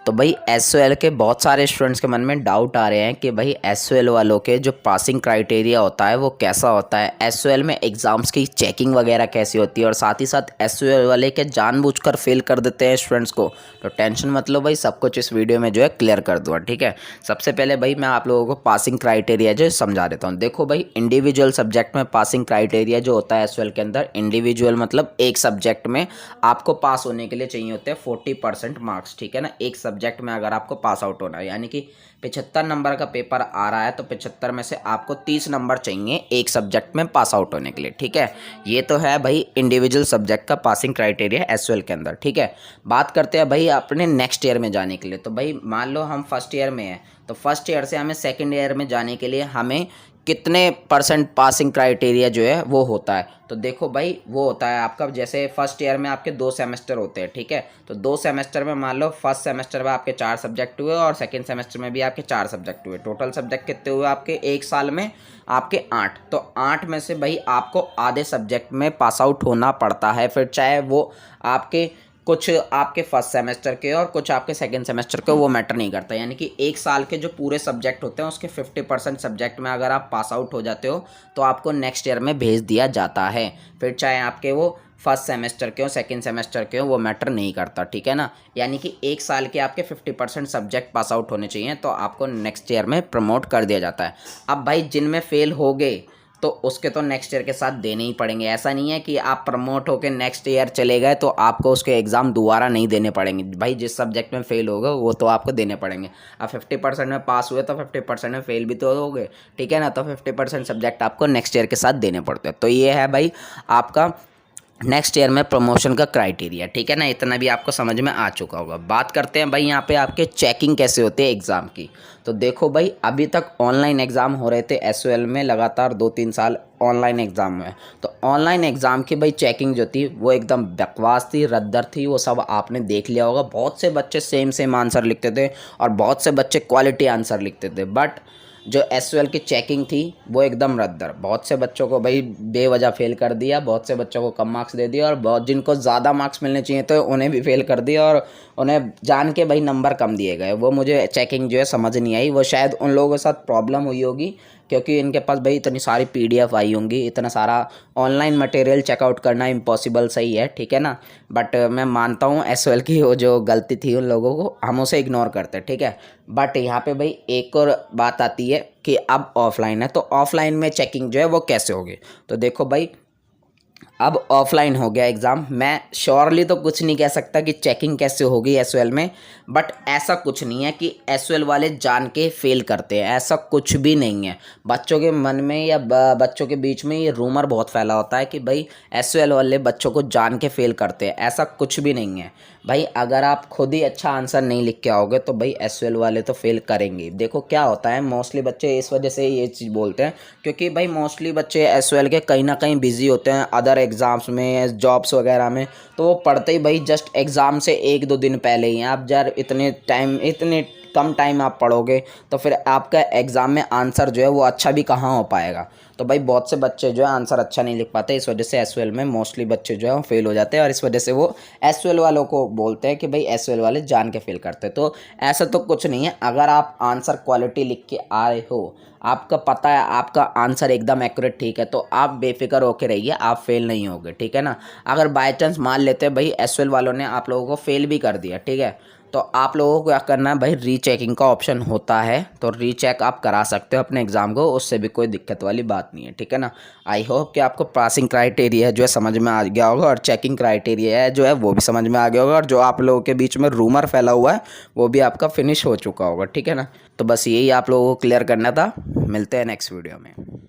तो भाई एसओएल के बहुत सारे स्टूडेंट्स के मन में डाउट आ रहे हैं कि भाई एसओएल वालों के जो पासिंग क्राइटेरिया होता है वो कैसा होता है, एसओएल में एग्ज़ाम्स की चेकिंग वगैरह कैसी होती है और साथ ही साथ एसओएल वाले के जानबूझकर फेल कर देते हैं स्टूडेंट्स को। तो टेंशन मत लो भाई, सब कुछ इस वीडियो में जो है क्लियर कर दूँगा, ठीक है। सबसे पहले भाई मैं आप लोगों को पासिंग क्राइटेरिया जो समझा देता हूँ। देखो भाई, इंडिविजुअल सब्जेक्ट में पासिंग क्राइटेरिया जो होता है एसओएल के अंदर, इंडिविजुअल मतलब एक सब्जेक्ट में आपको पास होने के लिए चाहिए होते हैं 40% मार्क्स, ठीक है ना। एक सब्जेक्ट में अगर आपको पास आउट होना है, यानी कि 75 नंबर का पेपर आ रहा है तो 75 में से आपको 30 नंबर चाहिए एक सब्जेक्ट में पास आउट होने के लिए, ठीक है। ये तो है भाई इंडिविजुअल सब्जेक्ट का पासिंग क्राइटेरिया एसओएल के अंदर, ठीक है। बात करते हैं भाई अपने नेक्स्ट ईयर में जाने के लिए। तो भाई मान लो हम फर्स्ट ईयर में हैं, तो फर्स्ट ईयर से हमें सेकेंड ईयर में जाने के लिए हमें कितने परसेंट पासिंग क्राइटेरिया जो है वो होता है। तो देखो भाई, वो होता है आपका, जैसे फर्स्ट ईयर में आपके 2 सेमेस्टर होते हैं, ठीक है। तो 2 सेमेस्टर में मान लो फर्स्ट सेमेस्टर में आपके 4 सब्जेक्ट हुए और सेकंड सेमेस्टर में भी आपके 4 सब्जेक्ट हुए। टोटल सब्जेक्ट कितने हुए आपके एक साल में? आपके 8। तो 8 में से भाई आपको आधे सब्जेक्ट में पास आउट होना पड़ता है, फिर चाहे वो आपके कुछ आपके फर्स्ट सेमेस्टर के और कुछ आपके सेकंड सेमेस्टर के, वो मैटर नहीं करता। यानी कि एक साल के जो पूरे सब्जेक्ट होते हैं उसके 50% सब्जेक्ट में अगर आप पास आउट हो जाते हो तो आपको नेक्स्ट ईयर में भेज दिया जाता है। फिर चाहे आपके वो फर्स्ट सेमेस्टर के हो सेकंड सेमेस्टर के हो, वो मैटर नहीं करता, ठीक है ना। यानी कि एक साल के आपके 50% सब्जेक्ट पास आउट होने चाहिए तो आपको नेक्स्ट ईयर में प्रमोट कर दिया जाता है। अब भाई जिनमें फेल हो गए तो उसके तो नेक्स्ट ईयर के साथ देने ही पड़ेंगे। ऐसा नहीं है कि आप प्रमोट होकर नेक्स्ट ईयर चले गए तो आपको उसके एग्ज़ाम दोबारा नहीं देने पड़ेंगे। भाई जिस सब्जेक्ट में फेल होगा वो तो आपको देने पड़ेंगे। अब 50% में पास हुए तो 50% में फेल भी तो हो गए, ठीक है ना। तो 50% सब्जेक्ट आपको नेक्स्ट ईयर के साथ देने पड़ते हैं। तो ये है भाई आपका नेक्स्ट ईयर में प्रमोशन का क्राइटेरिया, ठीक है ना। इतना भी आपको समझ में आ चुका होगा। बात करते हैं भाई यहाँ पे आपके चेकिंग कैसे होते हैं एग्ज़ाम की। तो देखो भाई, अभी तक ऑनलाइन एग्ज़ाम हो रहे थे एसओएल में, लगातार 2-3 साल ऑनलाइन एग्ज़ाम में। तो ऑनलाइन एग्ज़ाम की भाई चेकिंग जो थी वो एकदम बकवास थी, रद्दर थी। वो सब आपने देख लिया होगा। बहुत से बच्चे सेम आंसर लिखते थे और बहुत से बच्चे क्वालिटी आंसर लिखते थे, बट जो एसओएल की चेकिंग थी वो एकदम रद्दर। बहुत से बच्चों को भाई बेवजह फेल कर दिया, बहुत से बच्चों को कम मार्क्स दे दिया और बहुत जिनको ज़्यादा मार्क्स मिलने चाहिए तो उन्हें भी फेल कर दिया और उन्हें जान के भाई नंबर कम दिए गए। वो मुझे चेकिंग जो है समझ नहीं आई। वो शायद उन लोगों के साथ प्रॉब्लम हुई होगी क्योंकि इनके पास भाई इतनी सारी पीडीएफ आई होंगी, इतना सारा ऑनलाइन मटेरियल चेकआउट करना इम्पॉसिबल, सही है, ठीक है ना। बट मैं मानता हूँ एसओएल की वो जो गलती थी उन लोगों को हम उसे इग्नोर करते हैं, ठीक है। बट यहाँ पे भाई एक और बात आती है कि अब ऑफलाइन है, तो ऑफलाइन में चेकिंग जो है वो कैसे होगी। तो देखो भाई, अब ऑफलाइन हो गया एग्ज़ाम। मैं श्योरली तो कुछ नहीं कह सकता कि चेकिंग कैसे होगी एसओएल में, बट ऐसा कुछ नहीं है कि एसओएल वाले जान के फेल करते हैं, ऐसा कुछ भी नहीं है। बच्चों के मन में या बच्चों के बीच में ये रूमर बहुत फैला होता है कि भाई एसओएल वाले बच्चों को जान के फेल करते हैं। ऐसा कुछ भी नहीं है भाई। अगर आप खुद ही अच्छा आंसर नहीं लिख के आओगे तो भाई एसओएल वाले तो फेल करेंगे। देखो क्या होता है, मोस्टली बच्चे इस वजह से ये चीज़ बोलते हैं क्योंकि भाई मोस्टली बच्चे एसओएल के कहीं ना कहीं बिजी होते हैं अदर एग्ज़ाम्स में, जॉब्स वगैरह में। तो वो पढ़ते ही भाई जस्ट एग्ज़ाम से 1-2 दिन पहले ही, आप यार इतने कम टाइम आप पढ़ोगे तो फिर आपका एग्ज़ाम में आंसर जो है वो अच्छा भी कहाँ हो पाएगा। तो भाई बहुत से बच्चे जो है आंसर अच्छा नहीं लिख पाते, इस वजह से एसओएल में मोस्टली बच्चे जो है वो फेल हो जाते हैं और इस वजह से वो एसओएल वालों को बोलते हैं कि भाई एसओएल वाले जान के फेल करते हैं। तो ऐसा तो कुछ नहीं है। अगर आप आंसर क्वालिटी लिख के आ रहे हो, आपका पता है आपका आंसर एकदम एक्यूरेट, ठीक है, तो आप बेफिक्र होकर रहिए, आप फेल नहीं होगे, ठीक है ना। अगर बाय चांस मान लेते हैं भाई एसओएल वालों ने आप लोगों को फेल भी कर दिया, ठीक है, तो आप लोगों को क्या करना है भाई, रीचेकिंग का ऑप्शन होता है, तो रीचेक आप करा सकते हो अपने एग्ज़ाम को, उससे भी कोई दिक्कत वाली बात नहीं है, ठीक है ना। आई होप कि आपको पासिंग क्राइटेरिया जो है समझ में आ गया होगा और चेकिंग क्राइटेरिया है जो है वो भी समझ में आ गया होगा और जो आप लोगों के बीच में रूमर फैला हुआ है वो भी आपका फिनिश हो चुका होगा, ठीक है ना। तो बस यही आप लोगों को क्लियर करना था। मिलते हैं नेक्स्ट वीडियो में।